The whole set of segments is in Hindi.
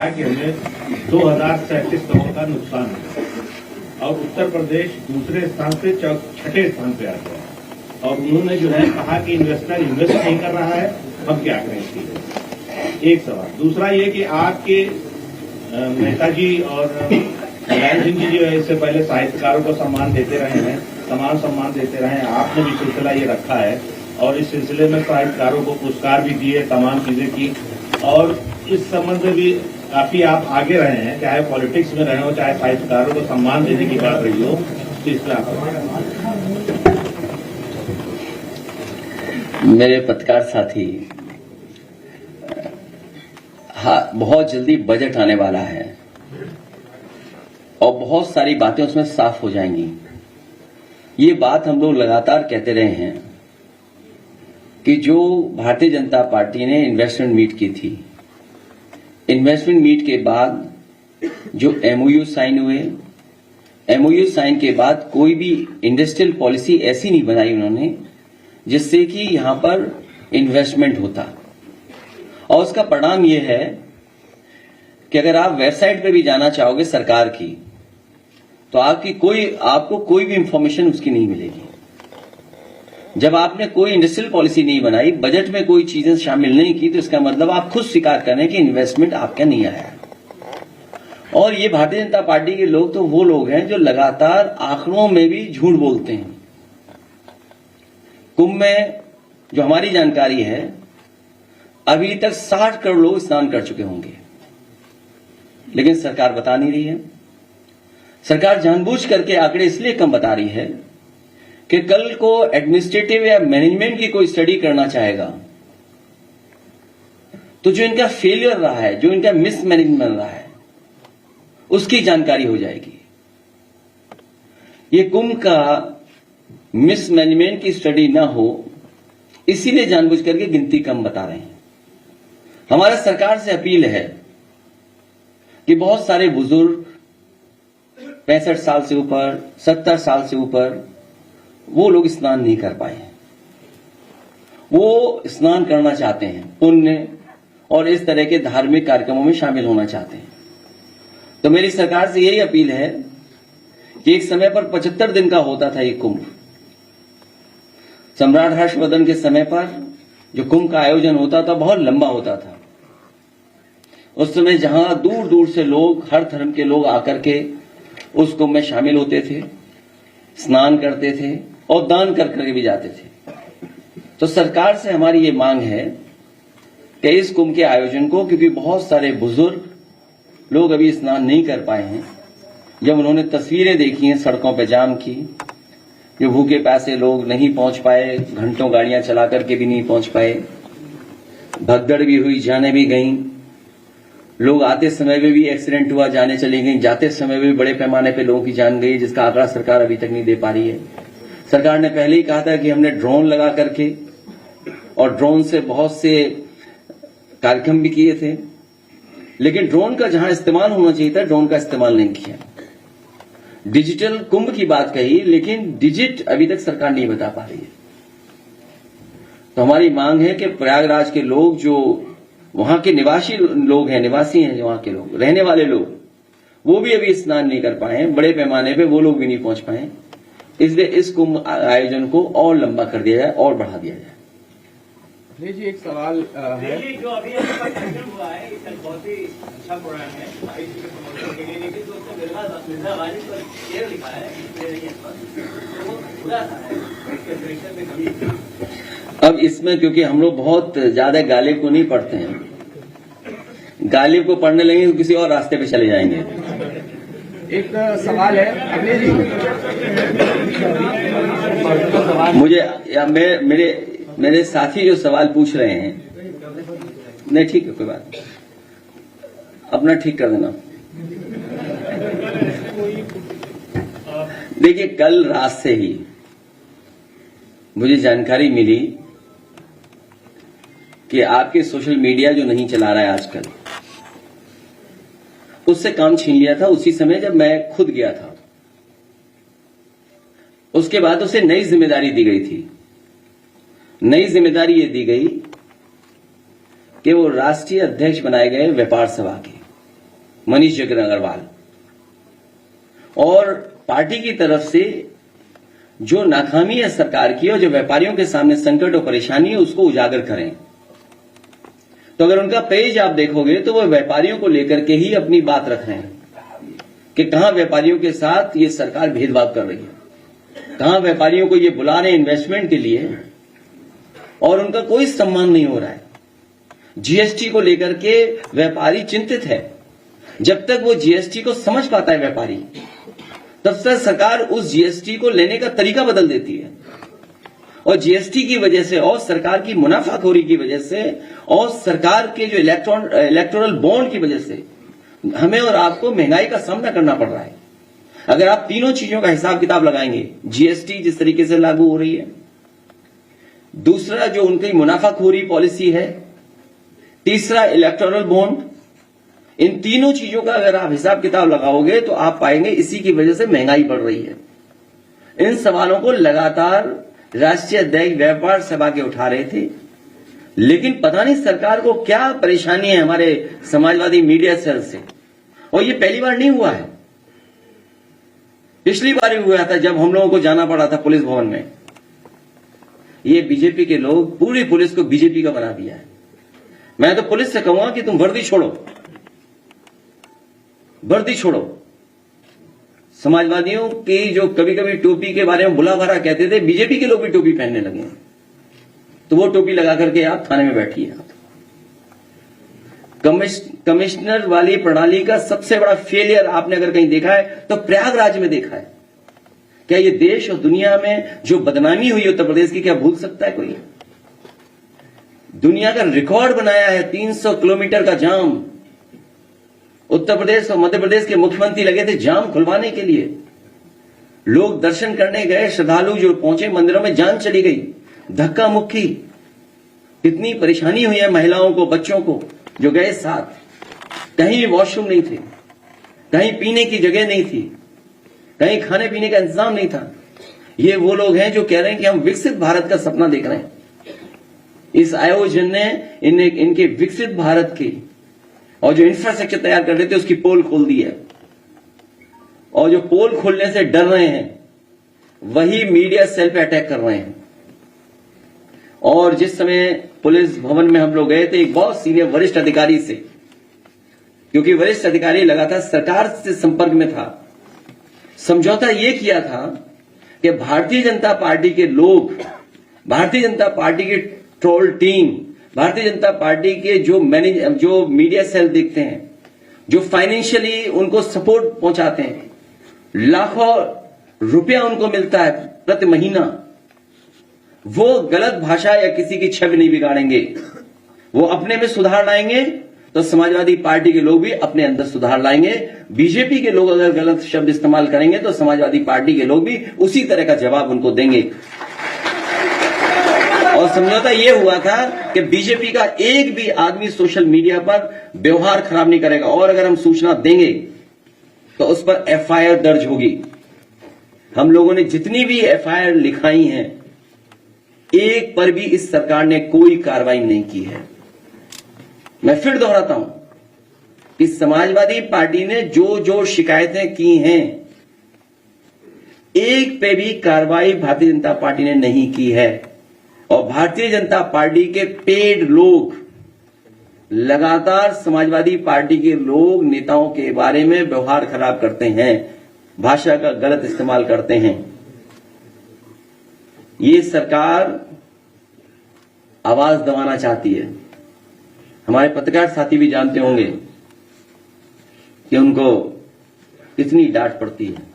कि हमें 2037 करोड़ का नुकसान है और उत्तर प्रदेश दूसरे स्थान से छठे स्थान पे आ गया है। और उन्होंने जो है कहा कि इन्वेस्टर इन्वेस्ट नहीं कर रहा है, हम क्या करें इसके लिए। एक सवाल। दूसरा ये कि आपके नेताजी और नारायण सिंह जी जो है इससे पहले साहित्यकारों को सम्मान देते रहे हैं, समान सम्मान देते रहे हैं। आपने भी सिलसिला ये रखा है और इस सिलसिले में साहित्यकारों को पुरस्कार भी दिए, तमाम चीजें की और इस संबंध में भी काफी आप आगे रहे हैं, चाहे पॉलिटिक्स में रहे हो चाहे साहित्यकारों को सम्मान देने की बात रही हो, तो इस पर आप। मेरे पत्रकार साथी, हाँ, बहुत जल्दी बजट आने वाला है और बहुत सारी बातें उसमें साफ हो जाएंगी। ये बात हम लोग लगातार कहते रहे हैं कि जो भारतीय जनता पार्टी ने इन्वेस्टमेंट मीट की थी, इन्वेस्टमेंट मीट के बाद जो एमओयू साइन हुए, एमओयू साइन के बाद कोई भी इंडस्ट्रियल पॉलिसी ऐसी नहीं बनाई उन्होंने जिससे कि यहां पर इन्वेस्टमेंट होता। और उसका परिणाम यह है कि अगर आप वेबसाइट पे भी जाना चाहोगे सरकार की, तो आपको कोई भी इंफॉर्मेशन उसकी नहीं मिलेगी। जब आपने कोई इंडस्ट्रियल पॉलिसी नहीं बनाई, बजट में कोई चीजें शामिल नहीं की, तो इसका मतलब आप खुद स्वीकार करें कि इन्वेस्टमेंट आपका नहीं आया। और ये भारतीय जनता पार्टी के लोग तो वो लोग हैं जो लगातार आंकड़ों में भी झूठ बोलते हैं। कुंभ में जो हमारी जानकारी है, अभी तक 60 करोड़ लोग स्नान कर चुके होंगे, लेकिन सरकार बता नहीं रही है। सरकार जानबूझ करके आंकड़े इसलिए कम बता रही है कि कल को एडमिनिस्ट्रेटिव या मैनेजमेंट की कोई स्टडी करना चाहेगा तो जो इनका फेलियर रहा है, जो इनका मिसमैनेजमेंट रहा है, उसकी जानकारी हो जाएगी। ये कुंभ का मिसमैनेजमेंट की स्टडी ना हो, इसीलिए जानबूझ करके गिनती कम बता रहे हैं। हमारा सरकार से अपील है कि बहुत सारे बुजुर्ग 65 साल से ऊपर, 70 साल से ऊपर, वो लोग स्नान नहीं कर पाए हैं। वो स्नान करना चाहते हैं, पुण्य और इस तरह के धार्मिक कार्यक्रमों में शामिल होना चाहते हैं। तो मेरी सरकार से यही अपील है कि एक समय पर 75 दिन का होता था ये कुंभ। सम्राट हर्षवर्धन के समय पर जो कुंभ का आयोजन होता था बहुत लंबा होता था। उस समय जहां दूर दूर से लोग, हर धर्म के लोग आकर के उस कुंभ में शामिल होते थे, स्नान करते थे और दान कर करके भी जाते थे। तो सरकार से हमारी ये मांग है कि इस कुंभ के आयोजन को, क्योंकि बहुत सारे बुजुर्ग लोग अभी स्नान नहीं कर पाए हैं, जब उन्होंने तस्वीरें देखी हैं सड़कों पर जाम की, जो भूखे प्यासे लोग नहीं पहुंच पाए, घंटों गाड़ियां चला करके भी नहीं पहुंच पाए, भगदड़ भी हुई, जाने भी गई, लोग आते समय में भी एक्सीडेंट हुआ, जाने चली गई, जाते समय में भी बड़े पैमाने पे लोगों की जान गई, जिसका आंकड़ा सरकार अभी तक नहीं दे पा रही है। सरकार ने पहले ही कहा था कि हमने ड्रोन लगा करके और ड्रोन से बहुत से कार्यक्रम भी किए थे, लेकिन ड्रोन का जहां इस्तेमाल होना चाहिए था, ड्रोन का इस्तेमाल नहीं किया। डिजिटल कुंभ की बात कही, लेकिन डिजिट अभी तक सरकार नहीं बता पा रही है। तो हमारी मांग है कि प्रयागराज के लोग, जो वहां के निवासी हैं, जो वहां के लोग, रहने वाले लोग, वो भी अभी स्नान नहीं कर पाए हैं, बड़े पैमाने पे वो लोग भी नहीं पहुंच पाए। इसलिए इस कुंभ आयोजन को और लंबा कर दिया जाए और बढ़ा दिया जाए। जी, एक सवाल है। जो अभी हुआ है, ये बहुत ही अच्छा प्रोग्राम है के लिए, लेकिन जो उसको मिर्जा वाली पर शेर लिखा है, तो वो बुरा था, इसके प्रेशर में कमी। अब इसमें क्योंकि हम लोग बहुत ज्यादा गालिब को नहीं पढ़ते हैं, गालिब को पढ़ने लगेंगे तो किसी और रास्ते पे चले जाएंगे। एक सवाल है अगले जी, मुझे मेरे साथी जो सवाल पूछ रहे हैं, नहीं ठीक है, कोई बात नहीं, अपना ठीक कर देना। देखिए, कल रात से ही मुझे जानकारी मिली कि आपके सोशल मीडिया जो नहीं चला रहा है आजकल, उससे काम छीन लिया था उसी समय जब मैं खुद गया था। उसके बाद उसे नई जिम्मेदारी दी गई थी। नई जिम्मेदारी ये दी गई कि वो राष्ट्रीय अध्यक्ष बनाए गए व्यापार सभा के। मनीष जगन अग्रवाल, और पार्टी की तरफ से जो नाकामी है सरकार की और जो व्यापारियों के सामने संकट और परेशानी है उसको उजागर करें। तो अगर उनका पेज आप देखोगे तो वो व्यापारियों को लेकर के ही अपनी बात रख रहे हैं कि कहां व्यापारियों के साथ ये सरकार भेदभाव कर रही है, कहां व्यापारियों को ये बुला रहे हैं इन्वेस्टमेंट के लिए और उनका कोई सम्मान नहीं हो रहा है। जीएसटी को लेकर के व्यापारी चिंतित है। जब तक वो जीएसटी को समझ पाता है व्यापारी, तब तक सरकार उस जीएसटी को लेने का तरीका बदल देती है और जीएसटी की वजह से और सरकार की मुनाफाखोरी की वजह से और सरकार के जो इलेक्टोरल बॉन्ड की वजह से हमें और आपको महंगाई का सामना करना पड़ रहा है। अगर आप तीनों चीजों का हिसाब किताब लगाएंगे, जीएसटी जिस तरीके से लागू हो रही है, दूसरा जो उनकी मुनाफाखोरी पॉलिसी है, तीसरा इलेक्टोरल बॉन्ड, इन तीनों चीजों का अगर आप हिसाब किताब लगाओगे तो आप पाएंगे इसी की वजह से महंगाई बढ़ रही है। इन सवालों को लगातार राष्ट्रीय अध्यक्ष व्यापार सभा के उठा रहे थे, लेकिन पता नहीं सरकार को क्या परेशानी है हमारे समाजवादी मीडिया सेल से। और ये पहली बार नहीं हुआ है, पिछली बार ही हुआ था जब हम लोगों को जाना पड़ा था पुलिस भवन में। ये बीजेपी के लोग पूरी पुलिस को बीजेपी का बना दिया है। मैं तो पुलिस से कहूंगा कि तुम वर्दी छोड़ो, वर्दी छोड़ो। समाजवादियों की जो कभी कभी टोपी के बारे में बुला भरा कहते थे, बीजेपी के लोग भी टोपी पहनने लगे हैं। तो वो टोपी लगा करके आप थाने में बैठिए। कमिश्नर वाली प्रणाली का सबसे बड़ा फेलियर आपने अगर कहीं देखा है तो प्रयागराज में देखा है। क्या ये देश और दुनिया में जो बदनामी हुई उत्तर प्रदेश की, क्या भूल सकता है कोई? दुनिया का रिकॉर्ड बनाया है 300 किलोमीटर का जाम। उत्तर प्रदेश और मध्य प्रदेश के मुख्यमंत्री लगे थे जाम खुलवाने के लिए। लोग दर्शन करने गए, श्रद्धालु जो पहुंचे मंदिरों में जान चली गई, धक्का मुक्की, कितनी परेशानी हुई है महिलाओं को, बच्चों को जो गए साथ। कहीं वॉशरूम नहीं थे, कहीं पीने की जगह नहीं थी, कहीं खाने पीने का इंतजाम नहीं था। ये वो लोग हैं जो कह रहे हैं कि हम विकसित भारत का सपना देख रहे हैं। इस आयोजन ने इनके विकसित भारत की और जो इंफ्रास्ट्रक्चर तैयार कर रहे थे उसकी पोल खोल दी है। और जो पोल खोलने से डर रहे हैं वही मीडिया सेल पे अटैक कर रहे हैं। और जिस समय पुलिस भवन में हम लोग गए थे एक बहुत सीनियर वरिष्ठ अधिकारी से, क्योंकि वरिष्ठ अधिकारी लगातार सरकार से संपर्क में था, समझौता यह किया था कि भारतीय जनता पार्टी के लोग, भारतीय जनता पार्टी की troll team, Bharatiya Janata party के जो मीडिया सेल देखते हैं, जो फाइनेंशियली उनको सपोर्ट पहुंचाते हैं, लाखों रुपया उनको मिलता है प्रति महीना, वो गलत भाषा या किसी की छवि नहीं बिगाड़ेंगे। वो अपने में सुधार लाएंगे तो समाजवादी पार्टी के लोग भी अपने अंदर सुधार लाएंगे। बीजेपी के लोग अगर गलत शब्द इस्तेमाल करेंगे तो समाजवादी पार्टी के लोग भी उसी तरह का जवाब उनको देंगे। और समझौता यह हुआ था कि बीजेपी का एक भी आदमी सोशल मीडिया पर व्यवहार खराब नहीं करेगा, और अगर हम सूचना देंगे तो उस पर एफआईआर दर्ज होगी। हम लोगों ने जितनी भी एफआईआर लिखाई हैं, एक पर भी इस सरकार ने कोई कार्रवाई नहीं की है। मैं फिर दोहराता हूं कि समाजवादी पार्टी ने जो जो शिकायतें की हैं, एक पे भी कार्रवाई भारतीय जनता पार्टी ने नहीं की है। और भारतीय जनता पार्टी के पेड लोग लगातार समाजवादी पार्टी के लोग नेताओं के बारे में व्यवहार खराब करते हैं, भाषा का गलत इस्तेमाल करते हैं। ये सरकार आवाज दबाना चाहती है। हमारे पत्रकार साथी भी जानते होंगे कि उनको कितनी डांट पड़ती है।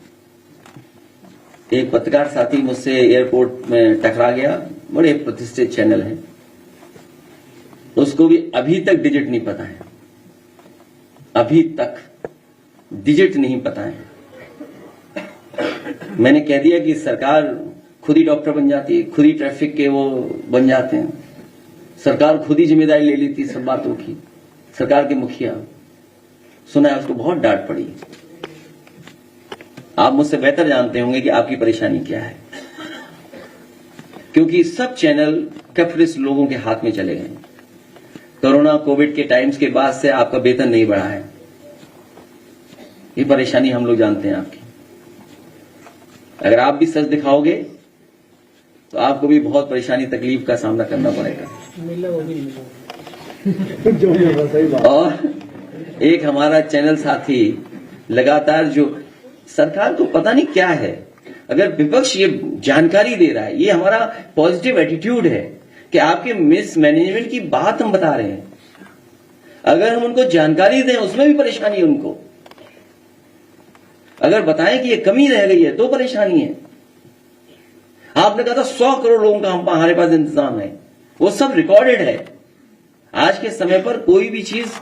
एक पत्रकार साथी मुझसे एयरपोर्ट में टकरा गया, बड़े प्रतिष्ठित चैनल है, उसको भी अभी तक डिजिट नहीं पता है, अभी तक डिजिट नहीं पता है। मैंने कह दिया कि सरकार खुद ही डॉक्टर बन जाती है, खुद ही ट्रैफिक के वो बन जाते हैं, सरकार खुद ही जिम्मेदारी ले लेती सब बातों की। सरकार के मुखिया सुना है, उसको बहुत डांट पड़ी। आप मुझसे बेहतर जानते होंगे कि आपकी परेशानी क्या है, क्योंकि सब चैनल कैपिटलिस्ट लोगों के हाथ में चले गए। कोरोना कोविड के टाइम्स के बाद से आपका वेतन नहीं बढ़ा है, ये परेशानी हम लोग जानते हैं आपकी। अगर आप भी सच दिखाओगे तो आपको भी बहुत परेशानी तकलीफ का सामना करना पड़ेगा। और एक हमारा चैनल साथी लगातार जो सरकार को पता नहीं क्या है, अगर विपक्ष ये जानकारी दे रहा है, ये हमारा पॉजिटिव एटीट्यूड है कि आपके मिसमैनेजमेंट की बात हम बता रहे हैं। अगर हम उनको जानकारी दें उसमें भी परेशानी है उनको। अगर बताएं कि ये कमी रह गई है तो परेशानी है। आपने कहा था 100 करोड़ लोगों का हमारे पास इंतजाम है, वो सब रिकॉर्डेड है। आज के समय पर कोई भी चीज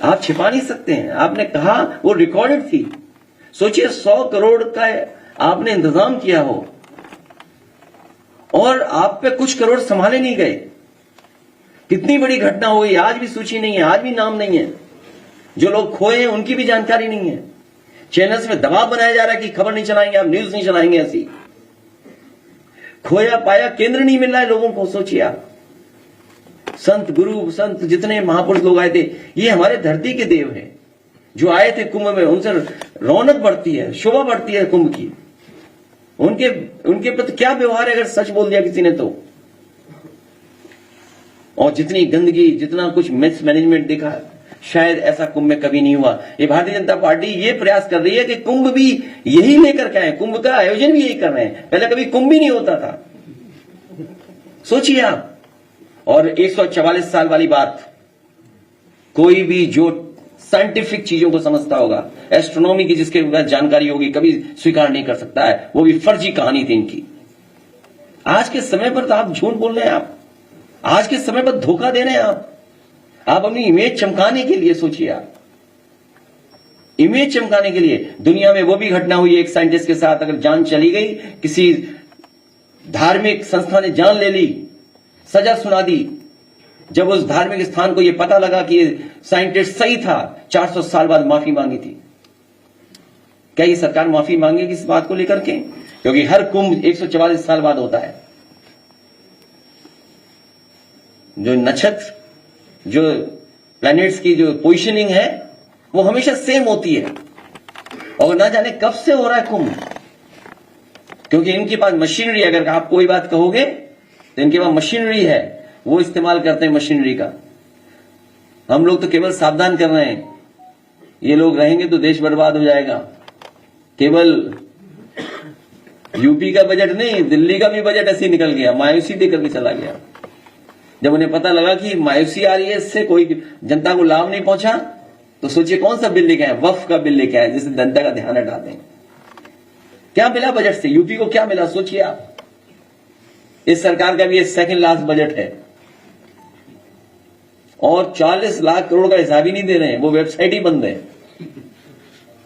आप छिपा नहीं सकते हैं। आपने कहा वो रिकॉर्डेड थी। सोचिए 100 करोड़ का आपने इंतजाम किया हो और आप पे कुछ करोड़ संभाले नहीं गए। कितनी बड़ी घटना हुई, आज भी सूची नहीं है, आज भी नाम नहीं है। जो लोग खोए हैं उनकी भी जानकारी नहीं है। चैनल्स में दबाव बनाया जा रहा है कि खबर नहीं चलाएंगे, आप न्यूज नहीं चलाएंगे। ऐसी खोया पाया केंद्र नहीं मिल रहा है लोगों को। सोचिए आप, संत गुरु संत जितने महापुरुष लोग आए थे, ये हमारे धरती के देव हैं जो आए थे कुंभ में। उनसे रौनक बढ़ती है, शोभा बढ़ती है कुंभ की। उनके प्रति क्या व्यवहार है अगर सच बोल दिया किसी ने तो। और जितनी गंदगी, जितना कुछ मिसमैनेजमेंट देखा, शायद ऐसा कुंभ में कभी नहीं हुआ। ये भारतीय जनता पार्टी ये प्रयास कर रही है कि कुंभ भी यही लेकर के आए, कुंभ का आयोजन भी यही कर रहे हैं। पहले कभी कुंभ भी नहीं होता था, सोचिए आप। और 144 साल वाली बात, कोई भी जो साइंटिफिक चीजों को समझता होगा, एस्ट्रोनॉमी की जिसके पास जानकारी होगी, कभी स्वीकार नहीं कर सकता है। वो भी फर्जी कहानी थी इनकी। आज के समय पर तो आप झूठ बोल रहे हैं, आप आज के समय पर धोखा दे रहे हैं। आप अपनी इमेज चमकाने के लिए, सोचिए आप, इमेज चमकाने के लिए। दुनिया में वो भी घटना हुई एक साइंटिस्ट के साथ, अगर जान चली गई, किसी धार्मिक संस्था ने जान ले ली, सजा सुना दी। जब उस धार्मिक स्थान को यह पता लगा कि साइंटिस्ट सही था, 400 साल बाद माफी मांगी थी। क्या ये सरकार माफी मांगेगी इस बात को लेकर के? क्योंकि हर कुंभ 144 साल बाद होता है। जो नक्षत्र, जो प्लैनेट्स की जो पोजीशनिंग है वो हमेशा सेम होती है। और ना जाने कब से हो रहा है कुंभ, क्योंकि इनके पास मशीनरी, अगर आप कोई बात कहोगे तो इनके पास मशीनरी है, वो इस्तेमाल करते हैं मशीनरी का। हम लोग तो केवल सावधान कर रहे हैं, ये लोग रहेंगे तो देश बर्बाद हो जाएगा। केवल यूपी का बजट नहीं, दिल्ली का भी बजट ऐसे निकल गया, मायूसी देकर के चला गया। जब उन्हें पता लगा कि मायूसी आ रही है, इससे कोई जनता को लाभ नहीं पहुंचा, तो सोचिए कौन सा बिल लेके आए, वक्फ का बिल लेके आए, जिससे जनता का ध्यान हटा दें। क्या मिला बजट से? यूपी को क्या मिला सोचिए आप। इस सरकार का भी ये सेकंड लास्ट बजट है और 40 लाख करोड़ का हिसाब ही नहीं दे रहे हैं, वो वेबसाइट ही बंद है।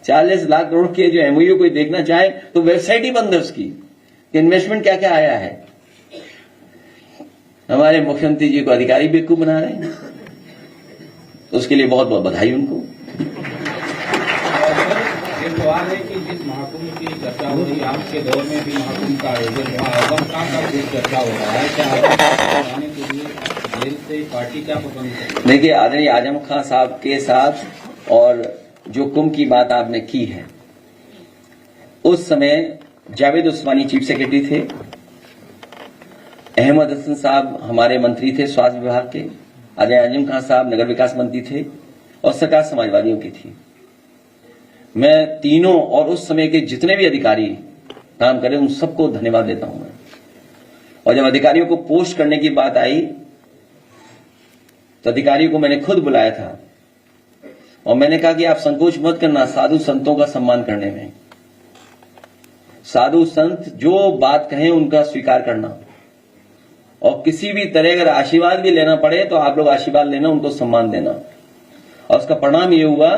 40 लाख करोड़ के जो एमओयू कोई देखना चाहे तो वेबसाइट ही बंद है उसकी, इन्वेस्टमेंट क्या क्या आया है। हमारे मुख्यमंत्री जी को अधिकारी बेवकूफ बना रहे हैं, तो उसके लिए बहुत बहुत बधाई उनको। एक सवाल है कि जिस महाकुंभ की चर्चा हो रही है, आज के दौर में भी महाकुंभ का आयोजन हुआ, एवं का चर्चा हो रहा है, क्या आने के लिए जेल से पार्टी क्या पसंद है? देखिए, आदरणीय आजम खान साहब के साथ और जो कुंभ की बात आपने की है, उस समय जावेद उस्मानी चीफ सेक्रेटरी थे, अहमद हसन साहब हमारे मंत्री थे स्वास्थ्य विभाग के, आदरणीय आजम खान साहब नगर विकास मंत्री थे और सरकार समाजवादियों की थी। मैं तीनों और उस समय के जितने भी अधिकारी काम करे उन सबको धन्यवाद देता हूं मैं। और जब अधिकारियों को पोस्ट करने की बात आई तो अधिकारियों को मैंने खुद बुलाया था और मैंने कहा कि आप संकोच मत करना साधु संतों का सम्मान करने में। साधु संत जो बात कहें उनका स्वीकार करना, और किसी भी तरह अगर आशीर्वाद भी लेना पड़े तो आप लोग आशीर्वाद लेना, उनको सम्मान देना। और उसका परिणाम यह हुआ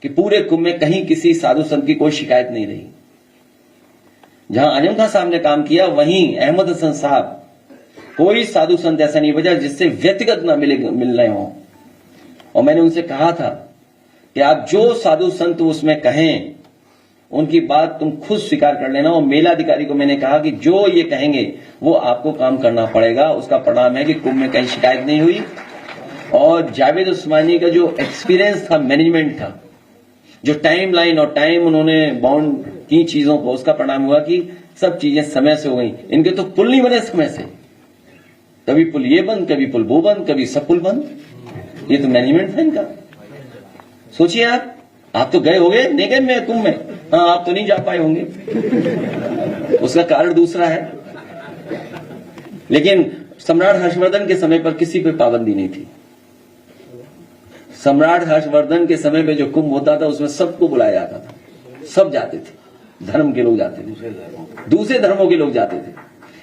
कि पूरे कुंभ में कहीं किसी साधु संत की कोई शिकायत नहीं रही। जहां आजम खान साहब ने काम किया, वहीं अहमद हसन साहब, कोई साधु संत ऐसा नहीं बचा जिससे व्यक्तिगत ना मिल रहे हों। और मैंने उनसे कहा था कि आप जो साधु संत उसमें कहें उनकी बात तुम खुद स्वीकार कर लेना। और मेला अधिकारी को मैंने कहा कि जो ये कहेंगे वो आपको काम करना पड़ेगा। उसका परिणाम है कि कुंभ में कहीं शिकायत नहीं हुई। और जावेद उस्मानी का जो एक्सपीरियंस था, मैनेजमेंट था, जो टाइम लाइन और टाइम उन्होंने बाउंड की चीजों को, उसका परिणाम हुआ कि सब चीजें समय से हो गई। इनके तो पुल नहीं बने समय से, कभी पुल ये बंद, कभी पुल वो बंद, कभी सब पुल बंद। ये तो मैनेजमेंट था इनका। सोचिए आप तो गए होंगे निगम में, कुंभ में, हाँ आप तो नहीं जा पाए होंगे, उसका कारण दूसरा है। लेकिन सम्राट हर्षवर्धन के समय पर किसी पर पाबंदी नहीं थी। सम्राट हर्षवर्धन के समय में जो कुंभ होता था उसमें सबको बुलाया जाता था, सब जाते थे, धर्म के लोग जाते थे, दूसरे धर्मों के लोग जाते थे,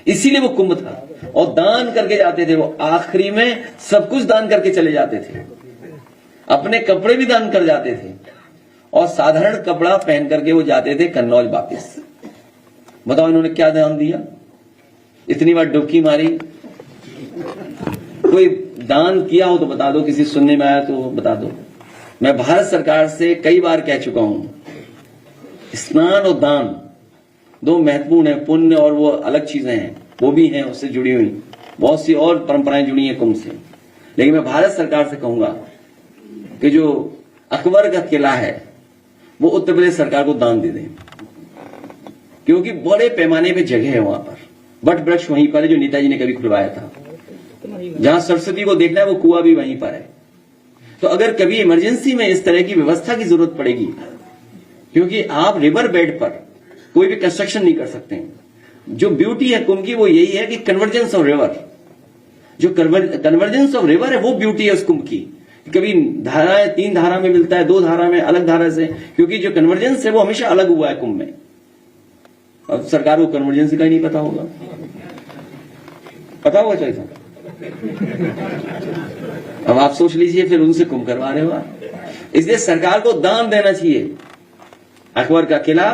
इसीलिए वो कुंभ था। और दान करके जाते थे, वो आखिरी में सब कुछ दान करके चले जाते थे, अपने कपड़े भी दान कर जाते थे, और साधारण कपड़ा पहन करके वो जाते थे कन्नौज वापिस। बताओ इन्होंने क्या दान दिया? इतनी बार डुबकी मारी, कोई दान किया हो तो बता दो, किसी सुनने में आया तो बता दो। मैं भारत सरकार से कई बार कह चुका हूं, स्नान और दान दो महत्वपूर्ण है, पुण्य और वो अलग चीजें हैं, वो भी हैं उससे जुड़ी हुई बहुत सी और परंपराएं जुड़ी हैं कुंभ से। लेकिन मैं भारत सरकार से कहूंगा कि जो अकबर का किला है वो उत्तर प्रदेश सरकार को दान दे दें, क्योंकि बड़े पैमाने पे जगह है वहां पर, वट वृक्ष वहीं पर है जो नेताजी ने कभी खुलवाया था, जहां सरस्वती को देखना है वो कुआं भी वहीं पर है। तो अगर कभी इमरजेंसी में इस तरह की व्यवस्था की जरूरत पड़ेगी, क्योंकि आप रिवर बेड पर कोई भी कंस्ट्रक्शन नहीं कर सकते हैं। जो ब्यूटी है कुंभ की वो यही है कि कन्वर्जेंस ऑफ रिवर, जो कन्वर्जेंस ऑफ रिवर है वो ब्यूटी है उस कुंभ की। कभी धाराएं 3 धारा में मिलता है, 2 धारा में, अलग धारा से, क्योंकि जो कन्वर्जेंस है वो हमेशा अलग हुआ है कुंभ में। अब सरकार को कन्वर्जेंस का ही नहीं पता होगा, पता होगा चाहिए। अब आप सोच लीजिए, फिर उनसे कुंभ करवा रहे हो आप। इसलिए सरकार को दान देना चाहिए अकबर का किला,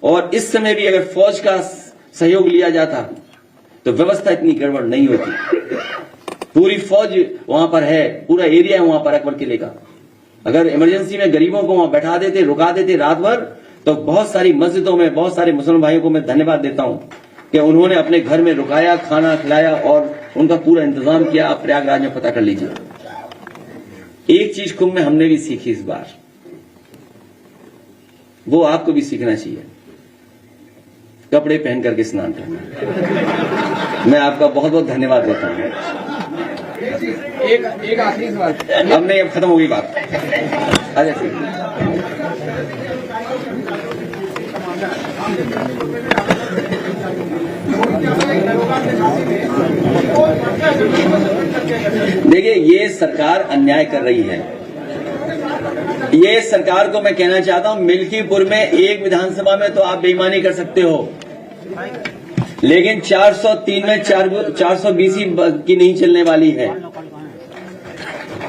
और इस समय भी अगर फौज का सहयोग लिया जाता तो व्यवस्था इतनी गड़बड़ नहीं होती। पूरी फौज वहां पर है, पूरा एरिया है वहां पर अकबर किले का। अगर इमरजेंसी में गरीबों को वहां बैठा देते, रुका देते रात भर, तो बहुत सारी मस्जिदों में बहुत सारे मुसलमान भाइयों को मैं धन्यवाद देता हूं कि उन्होंने अपने घर में रुकाया, खाना खिलाया और उनका पूरा इंतजाम किया। आप प्रयागराज में पता कर लीजिए। एक चीज कुंभ में हमने भी सीखी इस बार, वो आपको भी सीखना चाहिए, कपड़े पहन करके स्नान करना। मैं आपका बहुत बहुत धन्यवाद देता हूं। एक आखिरी सवाल। अब नहीं, अब खत्म हो गई बात। अजय सिंह, देखिए ये सरकार अन्याय कर रही है। ये सरकार को मैं कहना चाहता हूं, मिल्कीपुर में एक विधानसभा में तो आप बेईमानी कर सकते हो, लेकिन 403 में 420 की नहीं चलने वाली है।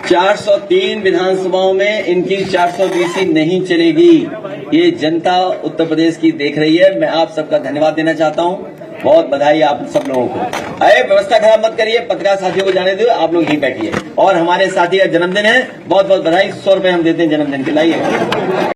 403 विधानसभाओं में इनकी 420 नहीं चलेगी। ये जनता उत्तर प्रदेश की देख रही है। मैं आप सबका धन्यवाद देना चाहता हूं, बहुत बधाई आप सब लोगों को। अरे व्यवस्था खराब मत करिए, पत्रकार साथियों को जाने दो, आप लोग यहीं बैठिए। और हमारे साथी का जन्मदिन है, बहुत बहुत बधाई। 100 रुपए हम देते हैं जन्मदिन के, लाइए।